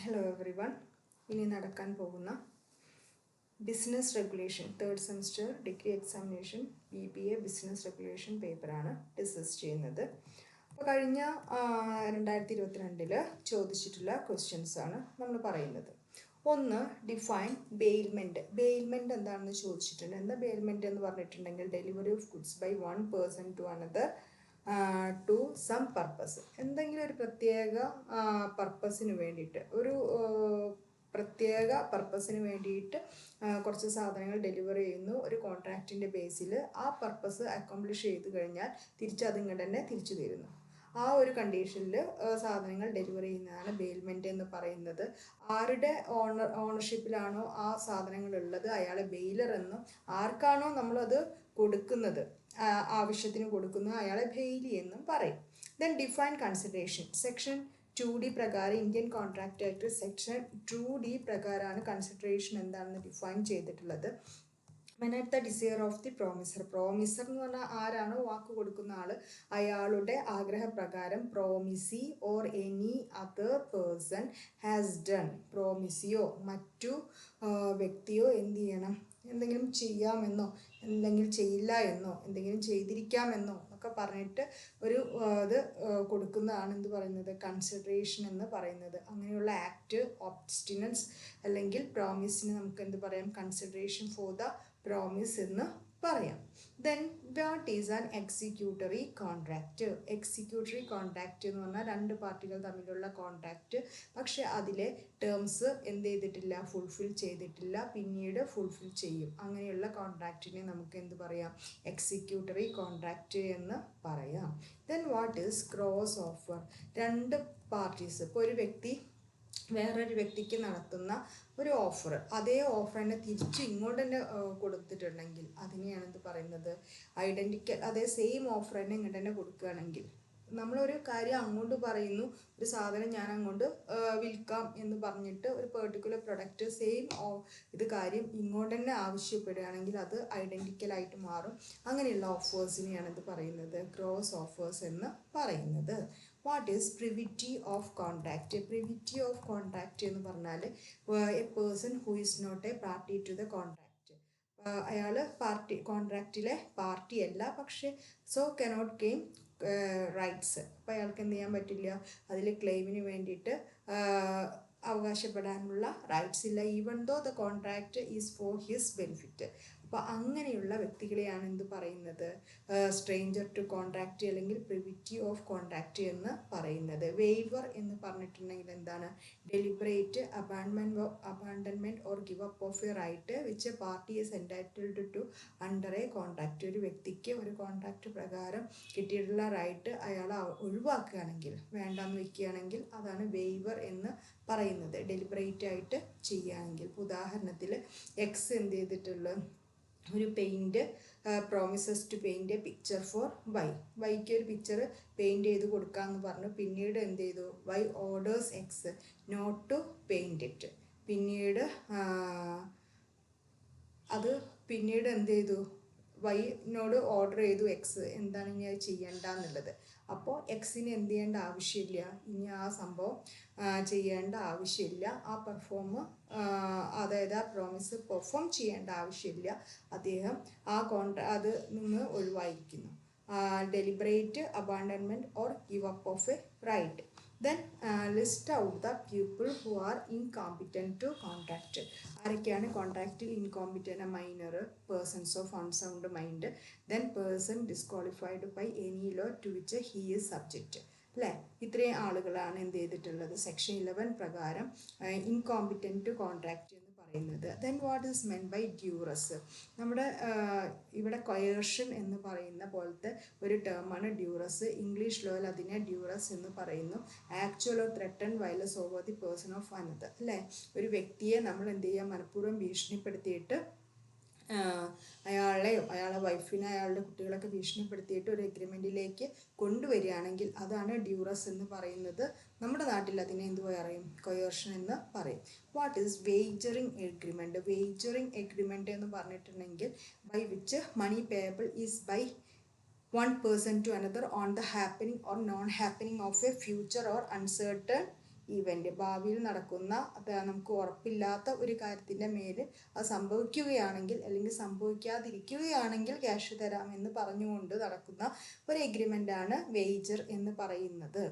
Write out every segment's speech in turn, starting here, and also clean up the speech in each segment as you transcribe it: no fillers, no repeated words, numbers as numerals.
Hello every one. ഇനി നടക്കാൻ പോകുന്ന business regulation third semester degree examination BBA business regulation പേപ്പറാണ് ഡിസ്കസ് ചെയ്യുന്നത്. അപ്പോൾ കഴിഞ്ഞ 2022 ചോദിച്ചിട്ടുള്ള ക്വസ്റ്റ്യൻസാണ് നമ്മൾ പറയുന്നത്. ഒന്ന്, ഡിഫൈൻ ബെയിൽമെൻറ്റ്. ബെയിൽമെൻറ്റ് എന്താണെന്ന് ചോദിച്ചിട്ടുണ്ട്. എന്താ ബെയിൽമെൻറ്റ് എന്ന് പറഞ്ഞിട്ടുണ്ടെങ്കിൽ delivery of goods by one person to another to some purpose. എന്തെങ്കിലും ഒരു പ്രത്യേക പർപ്പസിന് വേണ്ടിയിട്ട് പ്രത്യേക പർപ്പസിന് വേണ്ടിയിട്ട് കുറച്ച് സാധനങ്ങൾ ഡെലിവർ ചെയ്യുന്നു. ഒരു കോൺട്രാക്റ്റിൻ്റെ ബേസിൽ ആ പർപ്പസ് അക്കംപ്ലിഷ് ചെയ്ത് കഴിഞ്ഞാൽ അതിങ്ങോട്ട് തന്നെ തിരിച്ചു തരുന്നു. ആ ഒരു കണ്ടീഷനിൽ സാധനങ്ങൾ ഡെലിവർ ചെയ്യുന്നതാണ് ബെയിൽമെൻറ്റ് എന്ന് പറയുന്നത്. ആരുടെ ഓണർഷിപ്പിലാണോ ആ സാധനങ്ങൾ ഉള്ളത് അയാളെ ബെയിലർ എന്നും, ആർക്കാണോ നമ്മളത് കൊടുക്കുന്നത് ആവശ്യത്തിന് കൊടുക്കുന്നു അയാളെ ബെയിലി എന്നും പറയും. Then define consideration. Section 2D പ്രകാരം Indian contract act section 2D പ്രകാരമാണ് കൺസിഡറേഷൻ എന്താണെന്ന് ഡിഫൈൻ ചെയ്തിട്ടുള്ളത്. When at the desire of the promisor. Promisor എന്ന് പറഞ്ഞാൽ ആരാണോ വാക്ക് കൊടുക്കുന്ന ആൾ, അയാളുടെ ആഗ്രഹപ്രകാരം promisee or any other person has done. പ്രോമിസിയോ മറ്റു വ്യക്തിയോ എന്ത് ചെയ്യണം, എന്തെങ്കിലും ചെയ്യാമെന്നോ എന്തെങ്കിലും ചെയ്യില്ല എന്നോ എന്തെങ്കിലും ചെയ്തിരിക്കാമെന്നോ എന്നൊക്കെ പറഞ്ഞിട്ട് ഒരു ഇത് കൊടുക്കുന്നതാണ് എന്ത് പറയുന്നത്, കൺസിഡറേഷൻ എന്ന് പറയുന്നത്. അങ്ങനെയുള്ള ആക്ട് ഒബ്സ്റ്റിനൻസ് അല്ലെങ്കിൽ പ്രോമിസിന് നമുക്ക് എന്ത് പറയാം, കൺസിഡറേഷൻ ഫോർ ദ പ്രോമിസ് എന്ന് പറയാം. Then what is an executory contract. Executory contract എന്ന് പറഞ്ഞാൽ രണ്ട് പാർട്ടികൾ തമ്മിലുള്ള കോൺട്രാക്റ്റ്, പക്ഷെ അതിലെ ടേംസ് എന്ത് ചെയ്തിട്ടില്ല, ഫുൾഫിൽ ചെയ്തിട്ടില്ല, പിന്നീട് ഫുൾഫിൽ ചെയ്യും. അങ്ങനെയുള്ള കോൺട്രാക്റ്റിനെ നമുക്ക് എന്ത് പറയാം, എക്സിക്യൂട്ടറി കോൺട്രാക്റ്റ് എന്ന് പറയാം. Then what is cross offer. രണ്ട് പാർട്ടീസ്, ഇപ്പോൾ ഒരു വ്യക്തി വേറൊരു വ്യക്തിക്ക് നടത്തുന്ന ഒരു ഓഫർ, അതേ ഓഫർ തന്നെ തിരിച്ച് ഇങ്ങോട്ട് തന്നെ കൊടുത്തിട്ടുണ്ടെങ്കിൽ അതിനെയാണ് എന്ത് പറയുന്നത്, ഐഡൻറ്റിക്കൽ. അതേ സെയിം ഓഫർ തന്നെ ഇങ്ങോട്ട് തന്നെ കൊടുക്കുകയാണെങ്കിൽ, നമ്മളൊരു കാര്യം അങ്ങോട്ട് പറയുന്നു, ഒരു സാധനം ഞാൻ അങ്ങോട്ട് വിൽക്കാം എന്ന് പറഞ്ഞിട്ട് ഒരു പെർട്ടിക്കുലർ പ്രൊഡക്റ്റ് സെയിം കാര്യം ഇങ്ങോട്ട് തന്നെ ആവശ്യപ്പെടുകയാണെങ്കിൽ അത് ഐഡൻറ്റിക്കലായിട്ട് മാറും. അങ്ങനെയുള്ള ഓഫേഴ്സിനെയാണ് ഇത് പറയുന്നത് ക്രോസ് ഓഫേഴ്സ് എന്ന് പറയുന്നത്. What is privity of contract. Privity of contract എന്ന് പറഞ്ഞാൽ a person who is not a party to the contract. അയാൾ കോൺട്രാക്റ്റിലെ പാർട്ടിയല്ല, പക്ഷേ സോ കനോട്ട് ക്ലെയിം റൈറ്റ്സ്. അപ്പോൾ അയാൾക്ക് എന്ത് ചെയ്യാൻ പറ്റില്ല, അതിൽ ക്ലെയിമിന് വേണ്ടിയിട്ട് അവകാശപ്പെടാനുള്ള റൈറ്റ്സ് ഇല്ല, even though the contract is for his benefit. അപ്പോൾ അങ്ങനെയുള്ള വ്യക്തികളെയാണ് എന്ത് പറയുന്നത്, സ്ട്രേഞ്ചർ ടു കോൺട്രാക്റ്റ് അല്ലെങ്കിൽ പ്രിവിറ്റി ഓഫ് കോൺട്രാക്റ്റ് എന്ന് പറയുന്നത്. വെയ്വർ എന്ന് പറഞ്ഞിട്ടുണ്ടെങ്കിൽ എന്താണ്, deliberate abandonment or give up of a right which a party is entitled to under a contract. ഒരു വ്യക്തിക്ക് ഒരു കോൺട്രാക്റ്റ് പ്രകാരം കിട്ടിയിട്ടുള്ള റൈറ്റ് അയാൾ ഒഴിവാക്കുകയാണെങ്കിൽ, വേണ്ടാന്ന് വയ്ക്കുകയാണെങ്കിൽ അതാണ് വെയ്വർ എന്ന് പറയുന്നത്. ഡെലിബറേറ്റ് ആയിട്ട് ചെയ്യുകയാണെങ്കിൽ, ഉദാഹരണത്തിൽ എക്സ് എന്ത് ചെയ്തിട്ടുള്ളത്, ഒരു paint promises to paint a picture for വൈക്ക് ഒരു പിക്ചർ പെയിൻറ്റ് ചെയ്ത് കൊടുക്കാമെന്ന് പറഞ്ഞു. പിന്നീട് എന്ത് ചെയ്തു, Y orders X not to paint it. പിന്നീട് എന്ത് ചെയ്തു, വൈനോട് ഓർഡർ ചെയ്തു എക്സ് എന്താണ് ഇനി അത് ചെയ്യേണ്ട എന്നുള്ളത്. അപ്പോൾ എക്സിന് എന്ത് ചെയ്യേണ്ട ആവശ്യമില്ല, ഇനി ആ സംഭവം ചെയ്യേണ്ട ആവശ്യമില്ല, അതായത് ആ പ്രോമിസ് പെർഫോം ചെയ്യേണ്ട ആവശ്യമില്ല, അദ്ദേഹം അത് നിന്ന് ഒഴിവായിരിക്കുന്നു. Deliberate abandonment or give up of a right. Then list out the people who are incompetent to contract. ആരൊക്കെയാണ് കോൺട്രാക്റ്റിൽ incompetent, minor, persons of unsound mind, then person disqualified by any law to which he is subject. അല്ലേ, ഇത്രയും ആളുകളാണ് എന്ത് ചെയ്തിട്ടുള്ളത് section 11 പ്രകാരം ഇൻകോമ്പിറ്റൻ്റ് to contract എന്ന് പറയുന്നത്. Then what is meant by duress. നമ്മുടെ ഇവിടെ കൊയേർഷൻ എന്ന് പറയുന്ന പോലത്തെ ഒരു ടേമാണ് ഡ്യൂറസ്. ഇംഗ്ലീഷ് ലോയിൽ അതിനെ ഡ്യൂറസ് എന്ന് പറയുന്നു. Actual or threaten violence over the person of another. അല്ലേ, ഒരു വ്യക്തിയെ നമ്മൾ എന്ത് ചെയ്യുക, മനഃപൂർവ്വം ഭീഷണിപ്പെടുത്തിയിട്ട് അയാളെ വൈഫിനെ അയാളുടെ കുട്ടികളൊക്കെ ഭീഷണിപ്പെടുത്തിയിട്ട് ഒരു എഗ്രിമെൻറ്റിലേക്ക് കൊണ്ടുവരികയാണെങ്കിൽ അതാണ് ഡ്യൂറസ് എന്ന് പറയുന്നത്. നമ്മുടെ നാട്ടിൽ അതിനെ എന്ത് പറയും, കൊയേർഷൻ എന്ന് പറയും. What is wagering agreement. Wagering agreement എന്ന് പറഞ്ഞിട്ടുണ്ടെങ്കിൽ by which money payable is by one person to another on the happening or non-happening of a future or uncertain event, ഭാവിയിൽ നടക്കുന്ന നമുക്ക് ഉറപ്പില്ലാത്ത ഒരു കാര്യത്തിൻ്റെ മേൽ അത് സംഭവിക്കുകയാണെങ്കിൽ അല്ലെങ്കിൽ സംഭവിക്കാതിരിക്കുകയാണെങ്കിൽ ക്യാഷ് തരാമെന്ന് പറഞ്ഞുകൊണ്ട് നടക്കുന്ന ഒരു എഗ്രിമെൻ്റാണ് വേജർ എന്ന് പറയുന്നത്.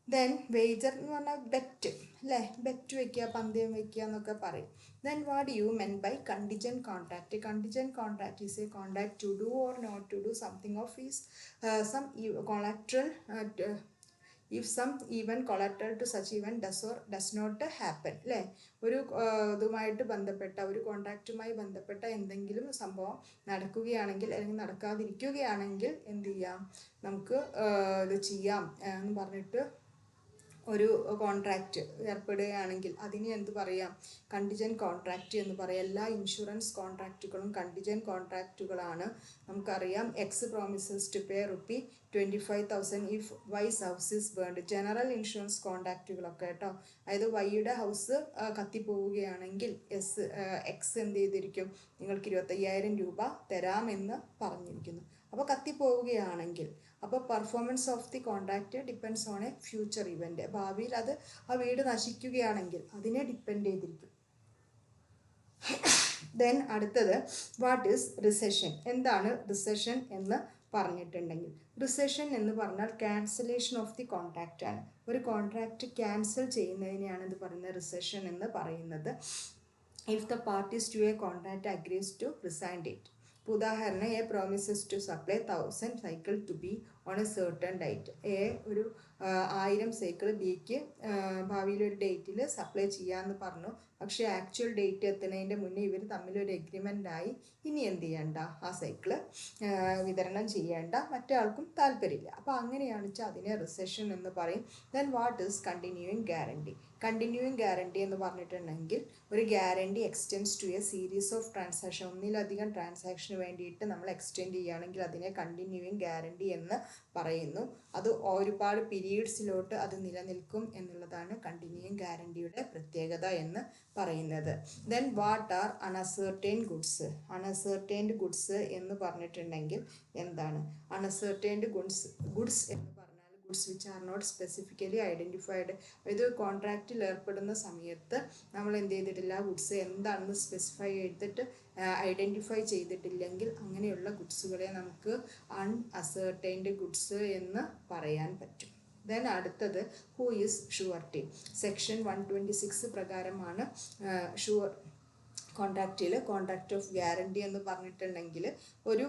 ദെൻ വേജർ എന്ന് പറഞ്ഞാൽ ബെറ്റ് അല്ലേ, ബെറ്റ് വയ്ക്കുക, പന്തയം വയ്ക്കുക എന്നൊക്കെ പറയും. Then what do you mean by contingent contract? A contingent contract is a contract to do or not to do something of is some collateral if some event collateral to such event does or does not happen അല്ലേ. ഒരു ഇതുമായിട്ട് ബന്ധപ്പെട്ട ഒരു കോൺട്രാക്റ്റുമായി ബന്ധപ്പെട്ട എന്തെങ്കിലും സംഭവം നടക്കുകയാണെങ്കിൽ അല്ലെങ്കിൽ നടക്കാതിരിക്കുകയാണെങ്കിൽ എന്ത് ചെയ്യാം, നമുക്ക് ഇത് ചെയ്യാം എന്ന് പറഞ്ഞിട്ട് ഒരു കോൺട്രാക്റ്റ് ഏർപ്പെടുകയാണെങ്കിൽ അതിന് എന്ത് പറയാം, കണ്ടിജൻറ്റ് കോൺട്രാക്റ്റ് എന്ന് പറയാം. എല്ലാ ഇൻഷുറൻസ് കോൺട്രാക്റ്റുകളും കണ്ടിജൻറ്റ് കോൺട്രാക്റ്റുകളാണ്. നമുക്കറിയാം X promises to pay ₹25,000 if Y's house is burned. General insurance കോൺട്രാക്റ്റുകളൊക്കെ കേട്ടോ. അതായത് വൈയുടെ ഹൗസ് കത്തിപ്പോവുകയാണെങ്കിൽ എക്സ് എന്ത് ചെയ്തിരിക്കും, നിങ്ങൾക്ക് ₹25,000 തരാമെന്ന് പറഞ്ഞിരിക്കുന്നു. അപ്പോൾ കത്തിപ്പോവുകയാണെങ്കിൽ അപ്പോൾ performance of the contract depends on A future event. ഭാവിയിൽ അത് ആ വീട് നശിക്കുകയാണെങ്കിൽ അതിനെ ഡിപ്പെൻഡ് ചെയ്തിരിക്കും. ദെൻ അടുത്തത് വാട്ട് ഈസ് റിസെഷൻ. എന്താണ് റിസെഷൻ എന്ന് പറഞ്ഞിട്ടുണ്ടെങ്കിൽ, റിസെഷൻ എന്ന് പറഞ്ഞാൽ ക്യാൻസലേഷൻ ഓഫ് ദി കോൺട്രാക്റ്റ് ആണ്. ഒരു കോൺട്രാക്റ്റ് ക്യാൻസൽ ചെയ്യുന്നതിനെയാണ് ഇത് പറയുന്നത് റിസെഷൻ എന്ന് പറയുന്നത്. If the parties to a contract agrees to rescind it. ഉദാഹരണം A promises to supply 1000 cycle to B on a certain date. A ഒരു 1000 സൈക്കിൾ ബിക്ക് ഭാവിയിൽ ഒരു ഡേറ്റിൽ സപ്ലൈ ചെയ്യാമെന്ന് പറഞ്ഞു. പക്ഷേ ആക്ച്വൽ ഡേറ്റ് എത്തുന്നതിൻ്റെ മുന്നേ ഇവർ തമ്മിലൊരു എഗ്രിമെൻ്റായി ഇനി എന്ത് ചെയ്യണ്ട, ആ സൈക്കിള് വിതരണം ചെയ്യേണ്ട, മറ്റേ ആൾക്കും താല്പര്യമില്ല. അപ്പോൾ അങ്ങനെയാണ് വെച്ചാൽ അതിനെ റിസെഷൻ എന്ന് പറയും. Then what is continuing guarantee. Continuing guarantee എന്ന് പറഞ്ഞിട്ടുണ്ടെങ്കിൽ ഒരു guarantee extends to a series of transaction. ഒന്നിലധികം ട്രാൻസാക്ഷന് വേണ്ടിയിട്ട് നമ്മൾ എക്സ്റ്റെൻഡ് ചെയ്യുകയാണെങ്കിൽ അതിനെ കണ്ടിന്യൂയിങ് ഗ്യാരണ്ടി എന്ന് പറയുന്നു. അത് ഒരുപാട് പീരീഡ്സിലോട്ട് അത് നിലനിൽക്കും എന്നുള്ളതാണ് കണ്ടിന്യൂയിങ് ഗ്യാരണ്ടിയുടെ പ്രത്യേകത എന്ന് പറയുന്നത്. Then what are unascertained goods. Unascertained goods എന്ന് പറഞ്ഞിട്ടുണ്ടെങ്കിൽ എന്താണ്, അൺഅസർട്ടൈൻഡ് ഗുഡ്സ് എന്ന് goods which are not specifically identified. ഇത് കോൺട്രാക്റ്റിൽ ഏർപ്പെടുന്ന സമയത്ത് നമ്മൾ എന്ത് ചെയ്തിട്ടില്ല, ഗുഡ്സ് എന്താണെന്ന് സ്പെസിഫൈ ചെയ്തിട്ട് ഐഡൻറ്റിഫൈ ചെയ്തിട്ടില്ലെങ്കിൽ അങ്ങനെയുള്ള ഗുഡ്സുകളെ നമുക്ക് അൺഅസർട്ടൈൻഡ് ഗുഡ്സ് എന്ന് പറയാൻ പറ്റും. ദെൻ അടുത്തത് ഹൂ ഈസ് ഷുവർട്ടി. സെക്ഷൻ 126 പ്രകാരമാണ് കോൺട്രാക്റ്റ് ഓഫ് ഗ്യാരണ്ടി എന്ന് പറഞ്ഞിട്ടുണ്ടെങ്കിൽ ഒരു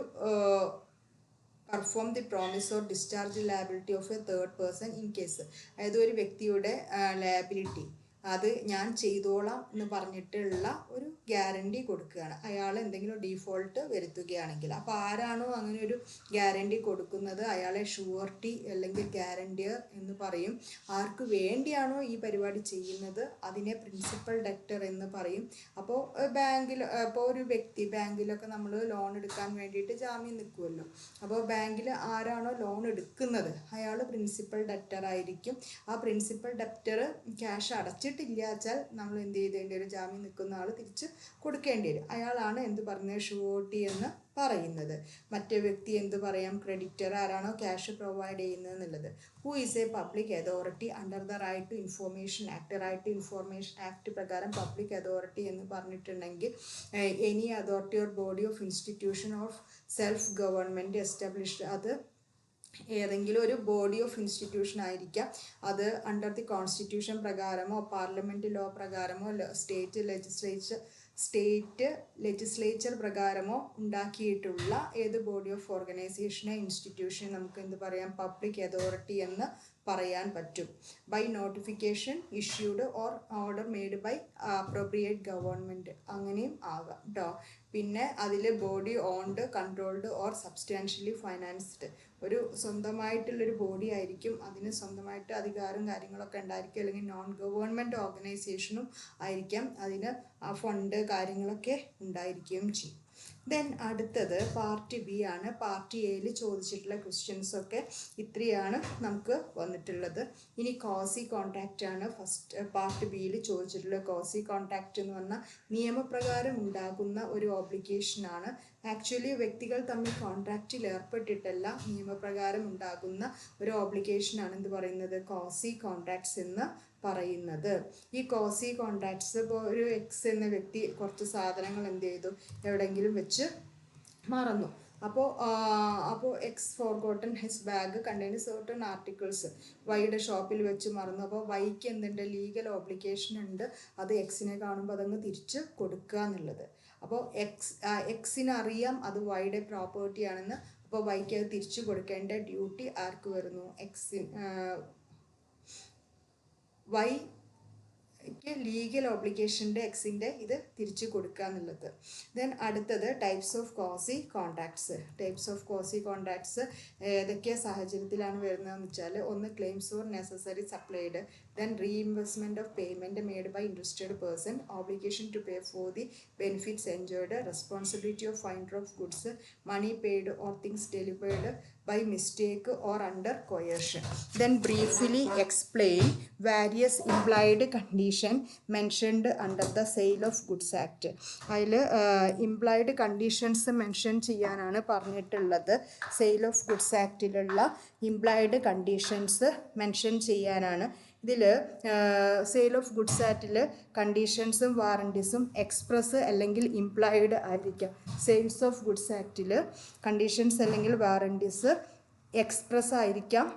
perform the promise or discharge liability of A third person in case. അതായത് ഒരു വ്യക്തിയുടെ ലയബിലിറ്റി അത് ഞാൻ ചെയ്തോളാം എന്ന് പറഞ്ഞിട്ടുള്ള ഒരു ഗ്യാരണ്ടി കൊടുക്കുകയാണ്, അയാൾ എന്തെങ്കിലും ഡീഫോൾട്ട് വരുത്തുകയാണെങ്കിൽ. അപ്പോൾ ആരാണോ അങ്ങനെ ഒരു ഗ്യാരണ്ടി കൊടുക്കുന്നത് അയാളെ ഷുവർട്ടി അല്ലെങ്കിൽ ഗ്യാരണ്ടിയർ എന്ന് പറയും. ആർക്ക് വേണ്ടിയാണോ ഈ പരിപാടി ചെയ്യുന്നത് അതിനെ പ്രിൻസിപ്പൽ ഡെക്ടർ എന്ന് പറയും. അപ്പോൾ ഒരു വ്യക്തി ബാങ്കിലൊക്കെ നമ്മൾ ലോൺ എടുക്കാൻ വേണ്ടിയിട്ട് ജാമ്യം നിൽക്കുമല്ലോ. അപ്പോൾ ബാങ്കിൽ ആരാണോ ലോൺ എടുക്കുന്നത് അയാൾ പ്രിൻസിപ്പൽ ഡെക്ടർ ആയിരിക്കും. ആ പ്രിൻസിപ്പൽ ഡെക്ടർ ക്യാഷ് അടച്ചിട്ടില്ല വെച്ചാൽ നമ്മൾ എന്ത് ചെയ്തേണ്ടി വരും, ജാമ്യം നിൽക്കുന്ന ആൾ തിരിച്ച് കൊടുക്കേണ്ടി വരും. അയാളാണ് എന്ത് പറയുന്നത്, ഷുവർട്ടി എന്ന് പറയുന്നത്. മറ്റേ വ്യക്തി എന്ത് പറയാം, ക്രെഡിറ്റർ, ആരാണോ ക്യാഷ് പ്രൊവൈഡ് ചെയ്യുന്നത് എന്നുള്ളത്. Who is a public authority under the right to information act. Right to information act പ്രകാരം പബ്ലിക് അതോറിറ്റി എന്ന് പറഞ്ഞിട്ടുണ്ടെങ്കിൽ any authority or body of institution of self government established. അത് ഏതെങ്കിലും ഒരു ബോഡി ഓഫ് ഇൻസ്റ്റിറ്റ്യൂഷൻ ആയിരിക്കാം. അത് അണ്ടർ ദി കോൺസ്റ്റിറ്റ്യൂഷൻ പ്രകാരമോ parliament law പ്രകാരമോ സ്റ്റേറ്റ് ലെജിസ്ലേച്ചർ പ്രകാരമോ ഉണ്ടാക്കിയിട്ടുള്ള ഏത് ബോഡി ഓഫ് ഓർഗനൈസേഷനെ ഇൻസ്റ്റിറ്റ്യൂഷൻ നമുക്ക് എന്ത് പറയാം, പബ്ലിക് അതോറിറ്റി എന്ന് പറയാൻ പറ്റും. By notification issued or order made by appropriate government അങ്ങനെയും ആകാം കേട്ടോ. പിന്നെ അതിൽ body owned, controlled or substantially financed. ഒരു സ്വന്തമായിട്ടുള്ളൊരു ബോഡി ആയിരിക്കും, അതിന് സ്വന്തമായിട്ട് അധികാരം കാര്യങ്ങളൊക്കെ ഉണ്ടായിരിക്കും. അല്ലെങ്കിൽ നോൺ ഗവൺമെൻറ് ഓർഗനൈസേഷനും ആയിരിക്കാം, അതിന് ആ ഫണ്ട് കാര്യങ്ങളൊക്കെ ഉണ്ടായിരിക്കുകയും ചെയ്യും. ദെൻ അടുത്തത് പാർട്ട് ബി ആണ്. പാർട്ട് എയിൽ ചോദിച്ചിട്ടുള്ള ക്വസ്റ്റ്യൻസൊക്കെ ഇത്രയാണ് നമുക്ക് വന്നിട്ടുള്ളത്. ഇനി കോസി കോൺട്രാക്റ്റ് ആണ് ഫസ്റ്റ് പാർട്ട് ബിയിൽ ചോദിച്ചിട്ടുള്ള. കോസി കോൺട്രാക്റ്റ് എന്ന് പറഞ്ഞാൽ നിയമപ്രകാരം ഉണ്ടാകുന്ന ഒരു ഓബ്ലിഗേഷനാണ്. ആക്ച്വലി വ്യക്തികൾ തമ്മിൽ കോൺട്രാക്റ്റിൽ ഏർപ്പെട്ടിട്ടല്ല, നിയമപ്രകാരം ഉണ്ടാകുന്ന ഒരു ഓബ്ലിഗേഷനാണ് എന്ത് പറയുന്നത്, കോസി കോൺട്രാക്ട്സ് എന്ന് പറയുന്നത്. ഈ കോസി കോൺട്രാക്ട്സ് ഇപ്പോൾ ഒരു എക്സ് എന്ന വ്യക്തി കുറച്ച് സാധനങ്ങൾ എന്ത് ചെയ്തു, എവിടെയെങ്കിലും വെച്ച് മറന്നു. അപ്പോൾ X forgotten his bag contain certain articles. വൈയുടെ ഷോപ്പിൽ വെച്ച് മറന്നു. അപ്പോൾ വൈക്ക് എന്തുണ്ട്, ലീഗൽ ഓബ്ലിഗേഷൻ ഉണ്ട്, അത് എക്സിനെ കാണുമ്പോൾ അതങ്ങ് തിരിച്ച് കൊടുക്കുക എന്നുള്ളത്. അപ്പോൾ എക്സിന് അറിയാം അത് വൈയുടെ പ്രോപ്പർട്ടി ആണെന്ന്. അപ്പോൾ വൈക്ക് അത് തിരിച്ചു കൊടുക്കേണ്ട ഡ്യൂട്ടി ആർക്ക് വരുന്നു, വൈക്ക് ലീഗൽ ഓബ്ലിഗേഷൻ്റെ എക്സിൻ്റെ ഇത് തിരിച്ചു കൊടുക്കുക എന്നുള്ളത്. ദെൻ അടുത്തത് types of quasi contracts. Types of quasi contracts ഏതൊക്കെ സാഹചര്യത്തിലാണ് വരുന്നതെന്ന് വെച്ചാൽ, ഒന്ന് claims for necessary supplied, then reimbursement of payment made by interested person, obligation to pay for the benefits enjoyed, responsibility of finder of goods, money paid or things delivered by mistake or under coercion. Then briefly explain various implied condition mentioned under the Sale of Goods Act. അതിൽ implied conditions mention ചെയ്യാനാണ് പറഞ്ഞിട്ടുള്ളത്. Sale of goods ആക്റ്റിലുള്ള implied conditions mention ചെയ്യാനാണ്. ഇതിൽ sale of goods ആക്റ്റിൽ കണ്ടീഷൻസും വാറൻറ്റീസും express അല്ലെങ്കിൽ ഇംപ്ലൈഡ് ആയിരിക്കാം. സെയിൽസ് ഓഫ് ഗുഡ്സ് ആക്റ്റിൽ കണ്ടീഷൻസ് അല്ലെങ്കിൽ വാറൻറ്റീസ് എക്സ്പ്രസ് ആയിരിക്കാം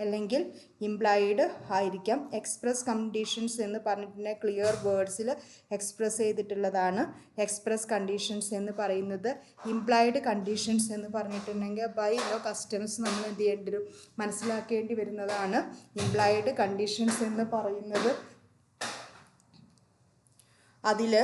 അല്ലെങ്കിൽ ഇംപ്ലൈഡ് ആയിരിക്കാം. എക്സ്പ്രസ് കണ്ടീഷൻസ് എന്ന് പറഞ്ഞിട്ടുണ്ടെങ്കിൽ ക്ലിയർ വേർഡ്സിൽ എക്സ്പ്രസ് ചെയ്തിട്ടുള്ളതാണ് എക്സ്പ്രസ് കണ്ടീഷൻസ് എന്ന് പറയുന്നത്. ഇംപ്ലൈഡ് കണ്ടീഷൻസ് എന്ന് പറഞ്ഞിട്ടുണ്ടെങ്കിൽ ബൈ ലോ കസ്റ്റംസ് നമ്മൾ എന്ത് ചെയ്യേണ്ടി വരും, മനസ്സിലാക്കേണ്ടി വരുന്നതാണ്. ഇംപ്ലൈഡ് കണ്ടീഷൻസ് എന്ന് പറയുന്നത് അതിൽ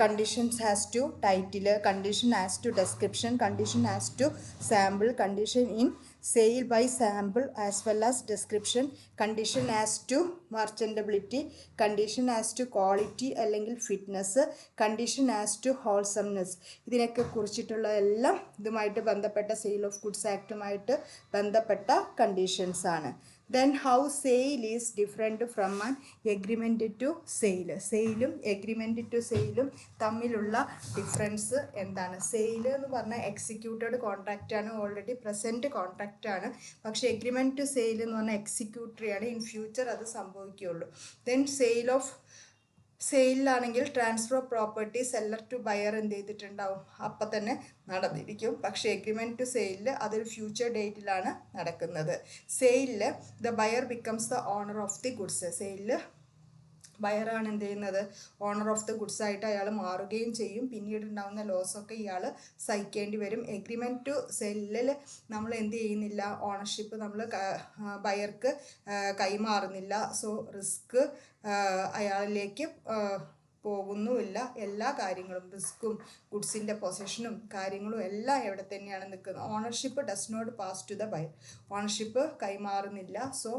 conditions as to title, condition as to description, condition as to sample, condition in sale by sample as well as description, condition as to merchantability, condition as to quality അല്ലെങ്കിൽ fitness, condition as to wholesomeness. ഇതിനൊക്കെ കുറിച്ചിട്ടുള്ള എല്ലാം ഇതുമായിട്ട് ബന്ധപ്പെട്ട sale of goods ആക്റ്റുമായിട്ട് ബന്ധപ്പെട്ട conditions ആണ്. Then how sale is different from an agreement to sale. സെയിലും agreement to സെയിലും തമ്മിലുള്ള ഡിഫറൻസ് എന്താണ്? സെയിൽ എന്ന് പറഞ്ഞാൽ എക്സിക്യൂട്ടഡ് കോൺട്രാക്റ്റ് ആണ്, ഓൾറെഡി പ്രസൻറ്റ് കോൺട്രാക്റ്റ് ആണ്. പക്ഷേ എഗ്രിമെൻറ്റ് ടു സെയിൽ എന്ന് പറഞ്ഞാൽ എക്സിക്യൂട്ടറി ആണ്, ഇൻ ഫ്യൂച്ചർ അത് സംഭവിക്കുകയുള്ളൂ. ദെൻ സെയിലാണെങ്കിൽ transfer of property seller to buyer എന്ത് ചെയ്തിട്ടുണ്ടാവും, അപ്പം തന്നെ നടന്നിരിക്കും. പക്ഷേ എഗ്രിമെൻറ്റ് ടു സെയിലിൽ അതൊരു ഫ്യൂച്ചർ ഡേറ്റിലാണ് നടക്കുന്നത്. സെയിലിൽ the buyer becomes the owner of the goods. സെയിലിൽ ബയറാണ് എന്ത് ചെയ്യുന്നത്, ഓണർ ഓഫ് ദ ഗുഡ്സ് ആയിട്ട് അയാൾ മാറുകയും ചെയ്യും. പിന്നീട് ഉണ്ടാകുന്ന ലോസൊക്കെ ഇയാൾ സഹിക്കേണ്ടി വരും. എഗ്രിമെൻറ്റ് ടു സെല്ലിൽ നമ്മൾ എന്ത് ചെയ്യുന്നില്ല, ഓണർഷിപ്പ് നമ്മൾ ബയർക്ക് കൈമാറുന്നില്ല. So risk അയാളിലേക്ക് പോകുന്നുമില്ല. എല്ലാ കാര്യങ്ങളും റിസ്ക്കും ഗുഡ്സിൻ്റെ പൊസഷനും കാര്യങ്ങളും എല്ലാം എവിടെ തന്നെയാണ് നിൽക്കുന്നത്. Ownership does not pass to the buyer. Ownership കൈമാറുന്നില്ല. സോ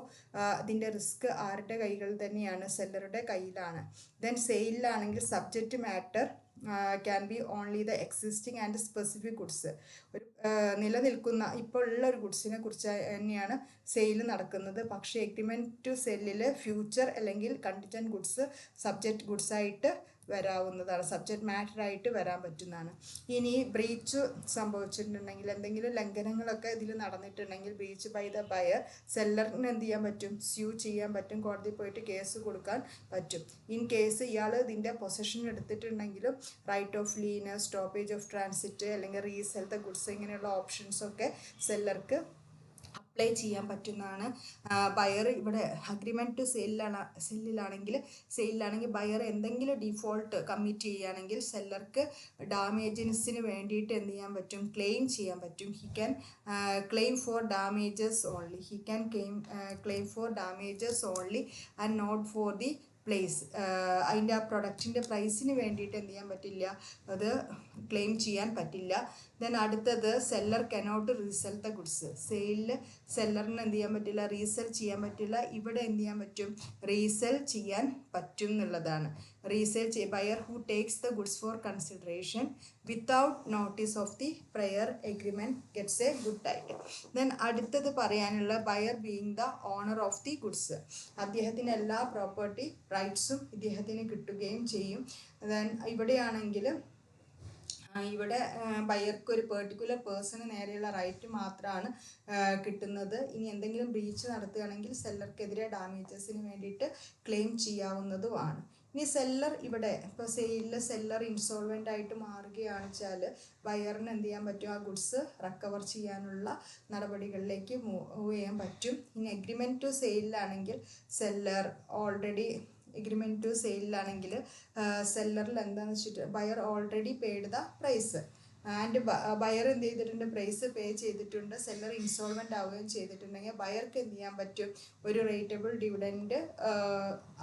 അതിൻ്റെ റിസ്ക് ആരുടെ കൈകളിൽ തന്നെയാണ്, സെല്ലറുടെ കയ്യിലാണ്. ദെൻ സെയിലാണെങ്കിൽ subject matter can be only the existing and specific goods. ഒരു നിലനിൽക്കുന്ന ഇപ്പോൾ ഉള്ള ഒരു ഗുഡ്സിനെ കുറിച്ച് തന്നെയാണ് സെയിൽ നടക്കുന്നത്. പക്ഷേ എഗ്രിമെൻറ്റ് ടു സെല്ലിൽ ഫ്യൂച്ചർ അല്ലെങ്കിൽ കണ്ടിജൻറ്റ് ഗുഡ്സ് സബ്ജക്റ്റ് ഗുഡ്സായിട്ട് വരാവുന്നതാണ്, സബ്ജക്റ്റ് മാറ്ററായിട്ട് വരാൻ പറ്റുന്നതാണ്. ഇനി ബ്രീച്ച് സംഭവിച്ചിട്ടുണ്ടെങ്കിൽ, എന്തെങ്കിലും ലംഘനങ്ങളൊക്കെ ഇതിൽ നടന്നിട്ടുണ്ടെങ്കിൽ ബ്രീച്ച് ബൈ ദ ബയർ, സെല്ലറിന് എന്ത് ചെയ്യാൻ പറ്റും, സ്യൂ ചെയ്യാൻ പറ്റും, കോടതി പോയിട്ട് കേസ് കൊടുക്കാൻ പറ്റും. ഇൻ കേസ് ഇയാൾ ഇതിൻ്റെ പൊസഷൻ എടുത്തിട്ടുണ്ടെങ്കിലും right of lien, stoppage of transit അല്ലെങ്കിൽ റീസെൽ ദ ഗുഡ്സ്, ഇങ്ങനെയുള്ള ഓപ്ഷൻസൊക്കെ സെല്ലർക്ക് അപ്ലൈ ചെയ്യാൻ പറ്റുന്നതാണ്. ബയർ ഇവിടെ അഗ്രിമെൻറ്റ് ടു സെയിലാണെങ്കിൽ ബയർ എന്തെങ്കിലും ഡിഫോൾട്ട് കമ്മിറ്റ് ചെയ്യുകയാണെങ്കിൽ സെല്ലർക്ക് ഡാമേജസിന് വേണ്ടിയിട്ട് എന്ത് ചെയ്യാൻ പറ്റും, ക്ലെയിം ചെയ്യാൻ പറ്റും. He can claim for damages only. Claim for damages only and not for the place. അതിൻ്റെ ആ പ്രൊഡക്റ്റിൻ്റെ പ്രൈസിന് വേണ്ടിയിട്ട് എന്ത് ചെയ്യാൻ പറ്റില്ല, അത് ക്ലെയിം ചെയ്യാൻ പറ്റില്ല. ദെൻ അടുത്തത് seller cannot resell the goods. സെല്ലറിന് എന്ത് ചെയ്യാൻ പറ്റില്ല, റീസെൽ ചെയ്യാൻ പറ്റില്ല. ഇവിടെ എന്ത് ചെയ്യാൻ പറ്റും, റീസെൽ ചെയ്യാൻ പറ്റും എന്നുള്ളതാണ്. Buyer who takes the goods for consideration without notice of the prior agreement gets a good title. Then അടുത്തത് പറയാനുള്ള buyer being the owner of the goods, അദ്ദേഹത്തിന് എല്ലാ പ്രോപ്പർട്ടി റൈറ്റ്സും ഇദ്ദേഹത്തിന് കിട്ടുകയും ചെയ്യും. ദെൻ ഇവിടെയാണെങ്കിൽ ഇവിടെ ബയർക്ക് ഒരു പെർട്ടിക്കുലർ പേഴ്സണ് നേരെയുള്ള റൈറ്റ് മാത്രമാണ് കിട്ടുന്നത്. ഇനി എന്തെങ്കിലും ബ്രീച്ച് നടത്തുകയാണെങ്കിൽ സെല്ലർക്കെതിരെ ഡാമേജസിന് വേണ്ടിയിട്ട് ക്ലെയിം ചെയ്യാവുന്നതുമാണ്. ഇനി സെല്ലർ ഇവിടെ ഇപ്പോൾ സെയിലിൽ സെല്ലർ ഇൻസോൾവെൻ്റ് ആയിട്ട് മാറുകയാണെന്ന് വെച്ചാൽ ബയറിന് എന്ത് ചെയ്യാൻ പറ്റും, ആ ഗുഡ്സ് റിക്കവർ ചെയ്യാനുള്ള നടപടികളിലേക്ക് മൂവ് ചെയ്യാൻ പറ്റും. ഇനി എഗ്രിമെൻറ്റ് ടു സെയിലാണെങ്കിൽ സെല്ലർ ഓൾറെഡി എഗ്രിമെൻറ്റ് ടു സെയിലാണെങ്കിൽ സെല്ലറിൽ എന്താണെന്ന് വെച്ചിട്ട് buyer already paid the price and buyer എന്ത് ചെയ്തിട്ടുണ്ട്, പ്രൈസ് പേ ചെയ്തിട്ടുണ്ട്. സെല്ലർ ഇൻസോൾവെൻ്റ് ആവുകയും ചെയ്തിട്ടുണ്ടെങ്കിൽ ബയർക്ക് എന്ത് ചെയ്യാൻ പറ്റും, ഒരു റേറ്റബിൾ ഡിവിഡൻഡ്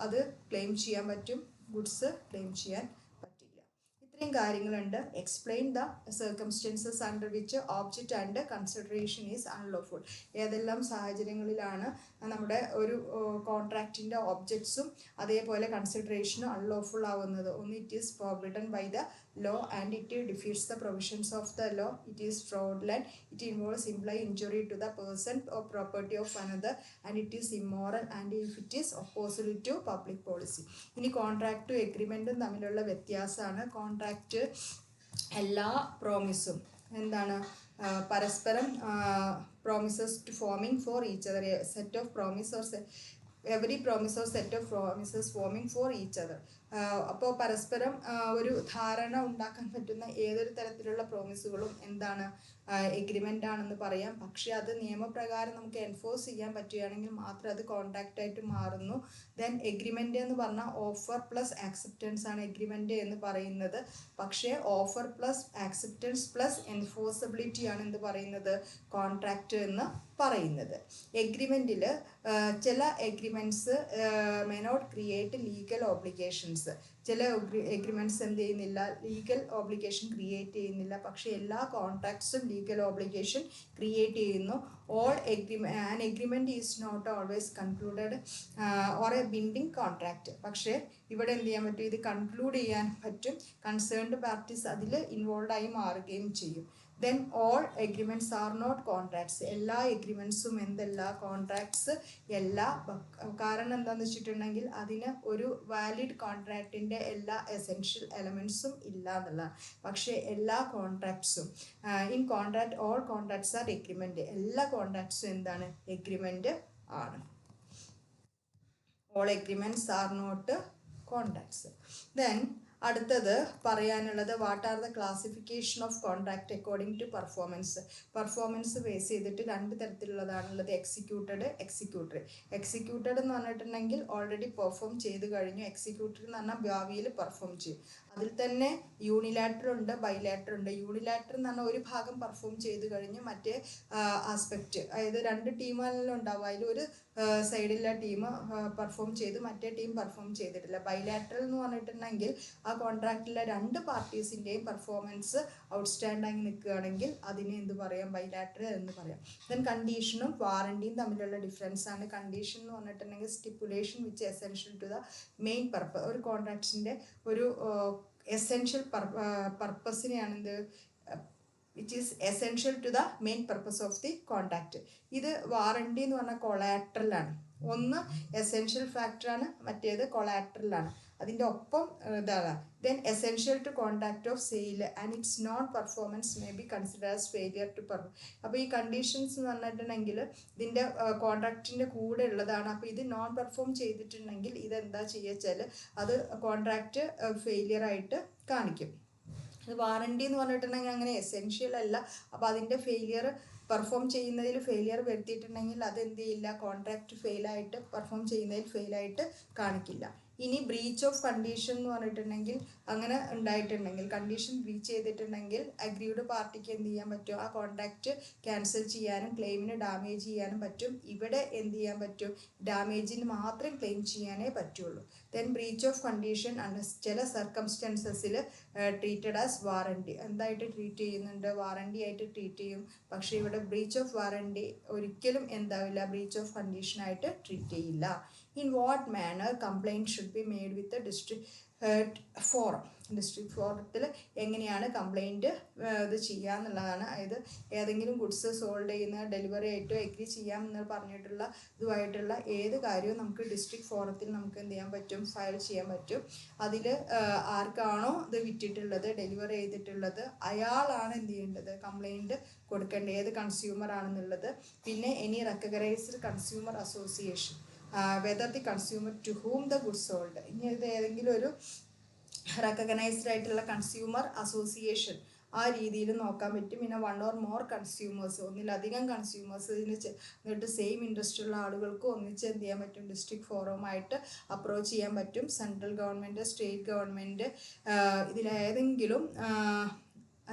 അത് ക്ലെയിം ചെയ്യാൻ പറ്റും, ഗുഡ്സ് ക്ലെയിം ചെയ്യാൻ പറ്റില്ല. ഇത്രയും കാര്യങ്ങളുണ്ട്. Explain the circumstances under which object and consideration is unlawful. ഏതെല്ലാം സാഹചര്യങ്ങളിലാണ് നമ്മുടെ ഒരു കോൺട്രാക്റ്റിൻ്റെ ഒബ്ജക്ട്സും അതേപോലെ കൺസിഡറേഷനും അൺലോഫുൾ ആവുന്നത്. ഒന്ന്, it is forbidden by the law and it defeats the provisions of the law. It is fraudulent. It involves implied injury to the person or property of another and it is immoral and if it is opposed to public policy. ഇനി കോൺട്രാക്റ്റും എഗ്രിമെൻറ്റും തമ്മിലുള്ള വ്യത്യാസമാണ്. Contract എല്ലാ പ്രോമിസും എന്താണ്, പരസ്പരം promises to forming for each other, set of promise or every promise or set of promises forming for each other. അപ്പോൾ പരസ്പരം ഒരു ധാരണ ഉണ്ടാക്കാൻ പറ്റുന്ന ഏതൊരു തരത്തിലുള്ള പ്രോമിസുകളും എന്താണ്, എഗ്രിമെൻ്റ് ആണെന്ന് പറയാം. പക്ഷേ അത് നിയമപ്രകാരം നമുക്ക് എൻഫോഴ്സ് ചെയ്യാൻ പറ്റുകയാണെങ്കിൽ മാത്രം അത് കോൺട്രാക്റ്റ് ആയിട്ട് മാറുന്നു. ദെൻ എഗ്രിമെൻ്റ് എന്ന് പറഞ്ഞാൽ ഓഫർ പ്ലസ് ആക്സെപ്റ്റൻസ് ആണ് എഗ്രിമെൻ്റ് എന്ന് പറയുന്നത്. പക്ഷേ offer plus acceptance plus enforceability ആണ് എന്ത് പറയുന്നത്, കോൺട്രാക്റ്റ് എന്ന് പറയുന്നത്. എഗ്രിമെൻറ്റിൽ ചില agreements may not create legal obligations. ചില എഗ്രിമെൻറ്റ്സ് എന്ത് ചെയ്യുന്നില്ല, ലീഗൽ ഓബ്ലിഗേഷൻ ക്രിയേറ്റ് ചെയ്യുന്നില്ല. പക്ഷേ എല്ലാ കോൺട്രാക്ട്സും ലീഗൽ ഓബ്ലിഗേഷൻ ക്രിയേറ്റ് ചെയ്യുന്നു. An agreement is not always concluded or a binding contract. പക്ഷേ ഇവിടെ എന്ത് ചെയ്യാൻ പറ്റും, ഇത് കൺക്ലൂഡ് ചെയ്യാൻ പറ്റും. കൺസേൺഡ് പാർട്ടീസ് അതിൽ ഇൻവോൾവ് ആയി മാറുകയും ചെയ്യും. Then all agreements are not contracts. എല്ലാ എഗ്രിമെൻറ്റ്സും എന്തല്ല, കോൺട്രാക്ട്സ് എല്ലാ. കാരണം എന്താണെന്ന് വെച്ചിട്ടുണ്ടെങ്കിൽ അതിന് ഒരു വാലിഡ് കോൺട്രാക്റ്റിൻ്റെ എല്ലാ എസെൻഷ്യൽ എലമെൻറ്റ്സും ഇല്ല എന്നുള്ളതാണ്. പക്ഷേ എല്ലാ കോൺട്രാക്ട്സും in contract all contracts are agreement. എല്ലാ കോൺട്രാക്ട്സും എന്താണ്, എഗ്രിമെൻറ്റ് ആണ്. All agreements are not contracts. Then അടുത്തത് പറയാനുള്ളത് what are the classification of contract according to performance. Performance base ചെയ്തിട്ട് രണ്ട് തരത്തിലുള്ളതാണുള്ളത്, എക്സിക്യൂട്ടഡ്, എക്സിക്യൂട്ടറി. എക്സിക്യൂട്ടഡ് എന്ന് പറഞ്ഞിട്ടുണ്ടെങ്കിൽ ഓൾറെഡി പെർഫോം ചെയ്ത് കഴിഞ്ഞു. എക്സിക്യൂട്ടറി എന്ന് പറഞ്ഞാൽ ഭാവിയിൽ പെർഫോം ചെയ്യും. അതിൽ തന്നെ യൂണിലാറ്റർ ഉണ്ട്, ബൈലാറ്റർ ഉണ്ട്. യൂണിലാറ്റർ എന്ന് പറഞ്ഞാൽ ഒരു ഭാഗം പെർഫോം ചെയ്ത് കഴിഞ്ഞ് മറ്റേ ആസ്പെക്റ്റ്, അതായത് രണ്ട് ടീമുകളിലും ഉണ്ടാവും. അതിലൊരു സൈഡിലെ ടീം പെർഫോം ചെയ്ത് മറ്റേ ടീം പെർഫോം ചെയ്തിട്ടില്ല. ബൈലാറ്ററൽ എന്ന് പറഞ്ഞിട്ടുണ്ടെങ്കിൽ ആ കോൺട്രാക്റ്റിലെ രണ്ട് പാർട്ടീസിൻ്റെയും പെർഫോമൻസ് ഔട്ട്സ്റ്റാൻഡ് ആയി നിൽക്കുകയാണെങ്കിൽ അതിനെ എന്ത് പറയാം, ബൈലാറ്ററൽ എന്ന് പറയാം. ദെൻ കണ്ടീഷനും വാറണ്ടിയും തമ്മിലുള്ള ഡിഫറൻസ് ആണ്. കണ്ടീഷൻ എന്ന് പറഞ്ഞിട്ടുണ്ടെങ്കിൽ stipulation which essential to the main purpose. ഒരു കോൺട്രാക്റ്റിൻ്റെ ഒരു എസെൻഷ്യൽ പർപ്പസിനെയാണ് എന്ത്, which is essential to the main purpose of the contract. ഇത് വാറണ്ടി എന്ന് പറഞ്ഞാൽ കൊളാട്രലാണ്. ഒന്ന് എസെൻഷ്യൽ ഫാക്ടറാണ്, മറ്റേത് കൊളാട്രലാണ്. അതിൻ്റെ ഒപ്പം ഇതാണ്. Then essential to contract of sale and its non performance may be consider as failure to perform. അപ്പോൾ ഈ കണ്ടീഷൻസ് എന്ന് പറഞ്ഞിട്ടുണ്ടെങ്കിൽ ഇതിൻ്റെ കോൺട്രാക്റ്റിൻ്റെ കൂടെ ഉള്ളതാണ്. അപ്പോൾ ഇത് നോൺ പെർഫോം ചെയ്തിട്ടുണ്ടെങ്കിൽ ഇതെന്താ ചെയ്യുക വെച്ചാൽ അത് കോൺട്രാക്റ്റ് ഫെയിലിയർ ആയിട്ട് കാണിക്കും. അത് വാറണ്ടി എന്ന് പറഞ്ഞിട്ടുണ്ടെങ്കിൽ അങ്ങനെ എസെൻഷ്യൽ അല്ല. അപ്പോൾ അതിൻ്റെ ഫെയിലിയർ പെർഫോം ചെയ്യുന്നതിൽ ഫെയിലിയർ വരുത്തിയിട്ടുണ്ടെങ്കിൽ അതെന്ത് ചെയ്യില്ല, കോൺട്രാക്റ്റ് ഫെയിലായിട്ട് പെർഫോം ചെയ്യുന്നതിൽ ഫെയിലായിട്ട് കാണിക്കില്ല. ഇനി ബ്രീച്ച് ഓഫ് കണ്ടീഷൻ എന്ന് പറഞ്ഞിട്ടുണ്ടെങ്കിൽ അങ്ങനെ ഉണ്ടായിട്ടുണ്ടെങ്കിൽ കണ്ടീഷൻ ബ്രീച്ച് ചെയ്തിട്ടുണ്ടെങ്കിൽ അഗ്രീഡ് പാർട്ടിക്ക് എന്ത് ചെയ്യാൻ പറ്റും, ആ കോൺട്രാക്റ്റ് ക്യാൻസൽ ചെയ്യാനും ക്ലെയിമിന് ഡാമേജ് ചെയ്യാനും പറ്റും. ഇവിടെ എന്ത് ചെയ്യാൻ പറ്റും, ഡാമേജിന് മാത്രം ക്ലെയിം ചെയ്യാനേ പറ്റുള്ളൂ. ദെൻ ബ്രീച്ച് ഓഫ് കണ്ടീഷൻ ചില സർക്കംസ്റ്റൻസസിൽ ട്രീറ്റഡ് ആസ് വാറണ്ടി, എന്തായിട്ട് ട്രീറ്റ് ചെയ്യുന്നുണ്ട്, വാറണ്ടി ആയിട്ട് ട്രീറ്റ് ചെയ്യും. പക്ഷേ ഇവിടെ ബ്രീച്ച് ഓഫ് വാറണ്ടി ഒരിക്കലും എന്താവില്ല, ബ്രീച്ച് ഓഫ് കണ്ടീഷൻ ആയിട്ട് ട്രീറ്റ് ചെയ്യില്ല. In what manner complaint should be made with district forum, district ഫോറത്തിൽ എങ്ങനെയാണ് കംപ്ലൈൻറ്റ് ഇത് ചെയ്യാന്നുള്ളതാണ്. അതായത് ഏതെങ്കിലും ഗുഡ്സ് സോൾഡ് ചെയ്യുന്ന ഡെലിവറി ആയിട്ടോ എഗ്രി ചെയ്യാമെന്ന് പറഞ്ഞിട്ടുള്ള ഇതുമായിട്ടുള്ള ഏത് കാര്യവും നമുക്ക് ഡിസ്ട്രിക്ട് ഫോറത്തിൽ നമുക്ക് എന്ത് ചെയ്യാൻ പറ്റും, ഫയൽ ചെയ്യാൻ പറ്റും. അതിൽ ആർക്കാണോ ഇത് വിറ്റിട്ടുള്ളത്, ഡെലിവറി ചെയ്തിട്ടുള്ളത്, അയാളാണ് എന്ത് ചെയ്യേണ്ടത്, കംപ്ലൈൻറ്റ് കൊടുക്കേണ്ടത്, ഏത് കൺസ്യൂമർ ആണെന്നുള്ളത്. പിന്നെ any recognised consumer association, whether the consumer to whom the goods sold, ഇനി ഇത് ഏതെങ്കിലും ഒരു റെക്കഗ്നൈസ്ഡ് ആയിട്ടുള്ള കൺസ്യൂമർ അസോസിയേഷൻ ആ രീതിയിൽ നോക്കാൻ പറ്റും. പിന്നെ വൺ ഓർ മോർ കൺസ്യൂമേഴ്സ്, ഒന്നിലധികം കൺസ്യൂമേഴ്സിന് എന്നിട്ട് സെയിം ഇൻട്രസ്റ്റ് ഉള്ള ആളുകൾക്ക് ഒന്നിച്ച് എന്ത് ചെയ്യാൻ പറ്റും, ഡിസ്ട്രിക്ട് ഫോറമായിട്ട് അപ്രോച്ച് ചെയ്യാൻ പറ്റും. സെൻട്രൽ ഗവൺമെൻറ്, സ്റ്റേറ്റ് ഗവൺമെൻറ്, ഇതിലേതെങ്കിലും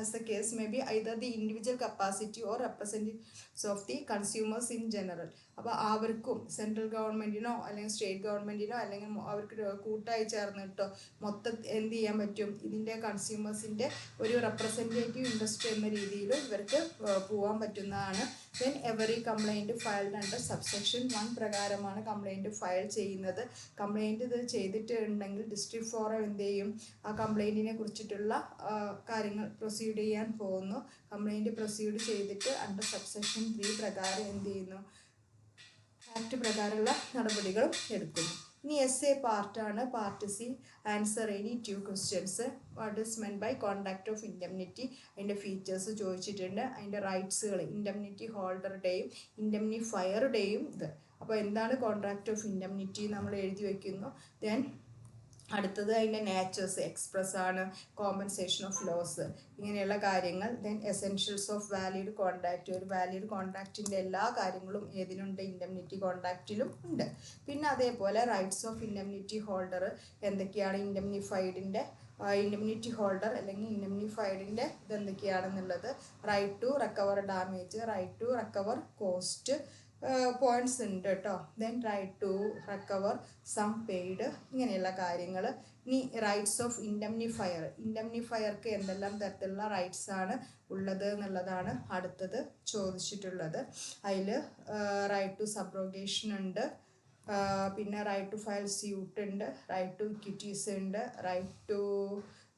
as the case may be either the individual capacity or representatives of the consumers in general. അപ്പോൾ അവർക്കും സെൻട്രൽ ഗവൺമെൻറ്റിനോ അല്ലെങ്കിൽ സ്റ്റേറ്റ് ഗവൺമെൻറ്റിനോ അല്ലെങ്കിൽ അവർക്ക് കൂട്ടായി ചേർന്നിട്ടോ മൊത്തം എന്ത് ചെയ്യാൻ പറ്റും, ഇതിൻ്റെ കൺസ്യൂമേഴ്സിൻ്റെ ഒരു റെപ്രസെൻറ്റേറ്റീവ് ഇൻട്രസ്റ്റ് എന്ന രീതിയിൽ ഇവർക്ക് പോകാൻ പറ്റുന്നതാണ്. Then every complaint filed under subsection 1 പ്രകാരമാണ് കംപ്ലൈൻറ്റ് ഫയൽ ചെയ്യുന്നത്. കംപ്ലൈൻറ്റ് ഇത് ചെയ്തിട്ടുണ്ടെങ്കിൽ ഡിസ്ട്രിക്ട് ഫോറം എന്ത് ചെയ്യും, ആ കംപ്ലൈൻറ്റിനെ കുറിച്ചിട്ടുള്ള കാര്യങ്ങൾ പ്രൊസീഡ് ചെയ്യാൻ പോകുന്നു. കംപ്ലൈൻറ്റ് പ്രൊസീഡ് ചെയ്തിട്ട് അണ്ടർ സബ്സെക്ഷൻ 3 പ്രകാരം എന്ത് ചെയ്യുന്നു, ആക്ട് പ്രകാരമുള്ള നടപടികളും എടുക്കുന്നു. ഇനി എസ് എ പാർട്ടാണ്. Part C, answer any 2 questions. What is meant by contract of indemnity, അതിൻ്റെ ഫീച്ചേഴ്സ് ചോദിച്ചിട്ടുണ്ട്. അതിൻ്റെ റൈറ്റ്സുകൾ, ഇൻഡെംനിറ്റി ഹോൾഡറുടെയും ഇൻഡെംനിഫയറുടെയും ഇത്. അപ്പോൾ എന്താണ് കോൺട്രാക്ട് ഓഫ് ഇൻഡെംനിറ്റി നമ്മൾ എഴുതി വയ്ക്കുന്നു. ദെൻ അടുത്തത് അതിൻ്റെ നേച്ചേഴ്സ്, എക്സ്പ്രസ് ആണ്, കോമ്പൻസേഷൻ ഓഫ് ലോസ്, ഇങ്ങനെയുള്ള കാര്യങ്ങൾ. Then essentials of valid contract, ഒരു വാലിഡ് കോൺട്രാക്റ്റിൻ്റെ എല്ലാ കാര്യങ്ങളും ഏതിനുണ്ട്, ഇൻഡെംനിറ്റി കോൺട്രാക്റ്റിലും ഉണ്ട്. പിന്നെ അതേപോലെ റൈറ്റ്സ് ഓഫ് ഇൻഡെംനിറ്റി ഹോൾഡർ എന്തൊക്കെയാണ്, ഇൻഡെംനിറ്റി ഹോൾഡർ അല്ലെങ്കിൽ ഇൻഡെംനിഫൈഡിൻ്റെ ഇതെന്തൊക്കെയാണെന്നുള്ളത്. Right to recover damage, right to recover cost points ഉണ്ട് കേട്ടോ. Then right to recover sum paid, ഇങ്ങനെയുള്ള കാര്യങ്ങൾ. ഇനി റൈറ്റ്സ് ഓഫ് ഇൻഡെംനിഫയർക്ക് എന്തെല്ലാം തരത്തിലുള്ള റൈറ്റ്സ് ആണ് ഉള്ളത് എന്നുള്ളതാണ് അടുത്തത് ചോദിച്ചിട്ടുള്ളത്. അതിൽ റൈറ്റ് ടു സബ്രോഗേഷൻ ഉണ്ട്, പിന്നെ റൈറ്റ് ടു ഫയൽ സ്യൂട്ട് ഉണ്ട്, റൈറ്റ് ടു ഇക്വിറ്റീസ് ഉണ്ട്, റൈറ്റ് ടു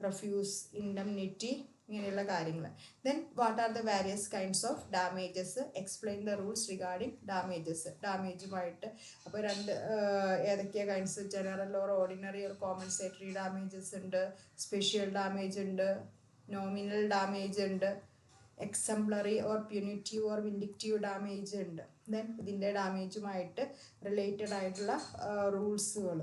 റെഫ്യൂസ് ഇൻഡെംനിറ്റി, ഇങ്ങനെയുള്ള കാര്യങ്ങൾ. Then what are the various kinds of damages, explain the rules regarding damages, ഡാമേജുമായിട്ട്. അപ്പോൾ ഏതൊക്കെയാണ് kinds, general or ordinary or compensatory damages ഉണ്ട്, special damage ഉണ്ട്, nominal damage ഉണ്ട്, exemplary or punitive or vindictive damage ഉണ്ട്. Then ഇതിൻ്റെ ഡാമേജുമായിട്ട് related ആയിട്ടുള്ള റൂൾസുകൾ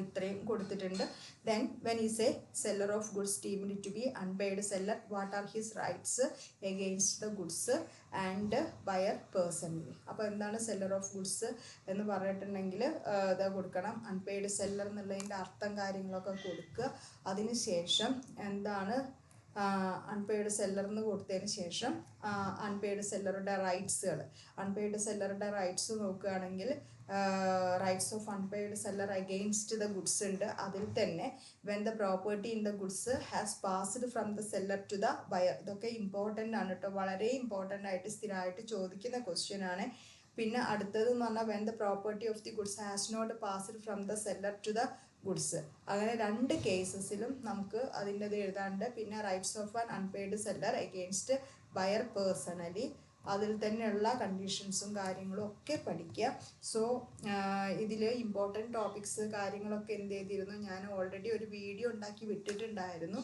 ഇത്രയും കൊടുത്തിട്ടുണ്ട്. Then when is a seller of goods deemed to be unpaid seller, what are his rights against the goods and buyer personally. അപ്പോൾ എന്താണ് സെല്ലർ ഓഫ് ഗുഡ്സ് എന്ന് പറഞ്ഞിട്ടുണ്ടെങ്കിൽ ഇത് കൊടുക്കണം, അൺപെയ്ഡ് സെല്ലർ എന്നുള്ളതിൻ്റെ അർത്ഥം കാര്യങ്ങളൊക്കെ കൊടുക്കുക. അതിന് ശേഷം എന്താണ് അൺപെയ്ഡ് സെല്ലറിന് കൊടുത്തതിന് ശേഷം അൺപെയ്ഡ് സെല്ലറുടെ റൈറ്റ്സ് നോക്കുകയാണെങ്കിൽ rights of unpaid seller against the goods ഉണ്ട്. അതിൽ തന്നെ when the property in the goods has passed from the seller to the buyer, ഇതൊക്കെ ഇമ്പോർട്ടൻ്റ് ആണ് കേട്ടോ, വളരെ ഇമ്പോർട്ടൻ്റ് ആയിട്ട് സ്ഥിരമായിട്ട് ചോദിക്കുന്ന ക്വസ്റ്റ്യൻ ആണ്. പിന്നെ അടുത്തത് എന്ന് പറഞ്ഞാൽ when the property of the goods has not passed from the seller to the goods, അങ്ങനെ 2 കേസസിലും നമുക്ക് അതിൻ്റെ ഇത് എഴുതാണ്ട്. പിന്നെ rights of an unpaid seller against buyer personally, അതിൽ തന്നെയുള്ള കണ്ടീഷൻസും കാര്യങ്ങളും ഒക്കെ പഠിക്കുക. സോ ഇതിൽ ഇമ്പോർട്ടൻറ്റ് ടോപ്പിക്സ് കാര്യങ്ങളൊക്കെ എന്ത് ചെയ്തിരുന്നു, ഞാൻ ഓൾറെഡി ഒരു വീഡിയോ ഉണ്ടാക്കി വിട്ടിട്ടുണ്ടായിരുന്നു.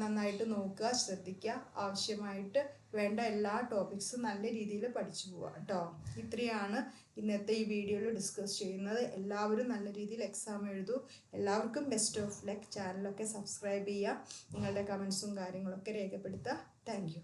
നന്നായിട്ട് നോക്കുക, ശ്രദ്ധിക്കുക, ആവശ്യമായിട്ട് വേണ്ട എല്ലാ ടോപ്പിക്സും നല്ല രീതിയിൽ പഠിച്ചു പോവുക കേട്ടോ. ഇത്രയാണ് ഇന്നത്തെ ഈ വീഡിയോയിൽ ഡിസ്കസ് ചെയ്യുന്നത്. എല്ലാവരും നല്ല രീതിയിൽ എക്സാം എഴുതൂ. എല്ലാവർക്കും ബെസ്റ്റ് ഓഫ് ലക്ക്. ചാനലൊക്കെ സബ്സ്ക്രൈബ് ചെയ്യുക, നിങ്ങളുടെ കമൻസും കാര്യങ്ങളൊക്കെ രേഖപ്പെടുത്തുക. Thank you.